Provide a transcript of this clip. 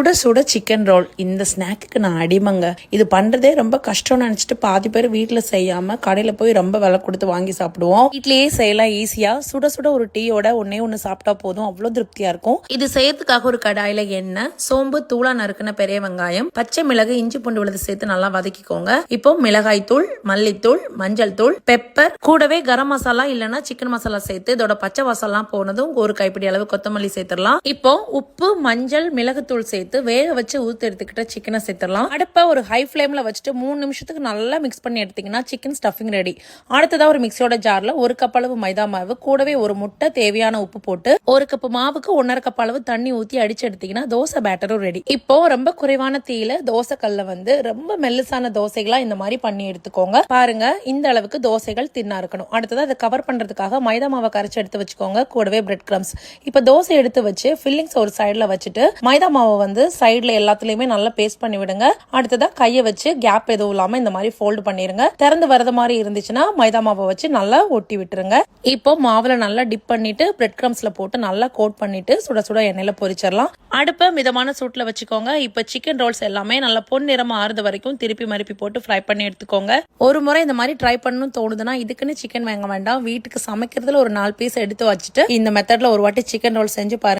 சுட சுட chicken roll. இந்த ஸ்நாக்குக்கு நான் அடிமங்க. இது பண்றதே ரொம்ப கஷ்டம்னு நினைச்சிட்டு பாதி பேர் வீட்டுல செய்யாம கடையில போய் ரொம்ப விலை கொடுத்து வாங்கி சாப்பிடுவோம். வீட்லயே செய்யலாம் ஈஸியா. சுட சுட ஒரு டீயோட ஒண்ணு சாப்பிட்டா போதும், அவ்வளவு திருப்தியா இருக்கும். இது செய்யறதுக்காக ஒரு கடாயில எண்ணெய், சோம்பு, தூளா நறுக்கின பெரிய வெங்காயம், பச்சை மிளகு, இஞ்சி பூண்டு விழுது சேர்த்து நல்லா வதக்கிக்கோங்க. இப்போ மிளகாய் தூள், மல்லித்தூள், மஞ்சள் தூள், பெப்பர், கூடவே கரம் மசாலா இல்லைன்னா சிக்கன் மசாலா சேர்த்து இதோட பச்சை வாசல்லாம் போனதும் ஒரு கைப்பிடி அளவு கொத்தமல்லி சேர்த்துடலாம். இப்போ உப்பு, மஞ்சள், மிளகுத்தூள் சேர்த்து வேக வச்சு ஊத்து எடுத்துக்கிட்ட சிக்கனை சேர்த்துடலாம். அடுப்பை ஒரு ஹை ஃபிளேம்ல வச்சுட்டு 3 நிமிஷத்துக்கு நல்லா மிக்ஸ் பண்ணி எடுத்தீங்கன்னா சிக்கன் ஸ்டஃபிங் ரெடி. அடுத்ததா ஒரு மிக்ஸியோட ஜார்ல 1 கப் அளவு மைதா மாவு, கூடவே ஒரு முட்டை, தேவையான உப்பு போட்டு 1 கப் மாவுக்கு 1.5 கப் அளவு தண்ணி ஊத்தி அடிச்சு எடுத்தீங்கன்னா தோசை பேட்டரும் ரெடி. இப்போ ரொம்ப குறைவான தீயில தோசை கல்ல ரொம்ப மெல்லிசான தோசைகளா இந்த மாதிரி பண்ணி எடுத்துக்கோங்க. பாருங்க, இந்த அளவுக்கு தோசைகள் தின்னா இருக்கணும். அடுத்ததா அதை கவர் பண்றதுக்காக மைதா மாவை கரைச்சு எடுத்து வச்சுக்கோங்க. கூடவே பிரெட் கிரம்ஸ். இப்ப தோசை எடுத்து வச்சு ஃபில்லிங்ஸ் ஒரு சைடுல வச்சுட்டு மைதா மாவை சைடுல எல்லாத்துலயுமே நல்லா பேஸ்ட் பண்ணி விடுங்க. அடுத்ததா கையை வச்சு கேப் எதுவும் இல்லாம இந்த மாதிரி ஃபோல்டு பண்ணிருங்க. திறந்து வரது மாதிரி இருந்துச்சுன்னா மைதா மாவை வச்சு நல்லா ஒட்டி விட்டுருங்க. இப்போ மாவுல நல்லா டிப் பண்ணிட்டு பிரெட் கிரம்ஸ்ல போட்டு நல்லா கோட் பண்ணிட்டு சுட சுட எண்ணெயில பொரிச்சிடலாம். அடுப்பை மிதமான சூட்ல வச்சுக்கோங்க. இப்ப சிக்கன் ரோல்ஸ் எல்லாமே நல்லா பொன்னிறமா ஆறுது வரைக்கும் திருப்பி மறுப்பி போட்டு ஃப்ரை பண்ணி எடுத்துக்கோங்க. ஒரு முறை இந்த மாதிரி ட்ரை பண்ணணும்னு தோணுதுன்னா இதுக்குன்னு சிக்கன் வாங்க வேண்டாம். வீட்டுக்கு சமைக்கிறதுல ஒரு 4 பீஸ் எடுத்து வச்சுட்டு இந்த மெத்தட்ல ஒரு வாட்டி சிக்கன் ரோல் செஞ்சு பாருங்க.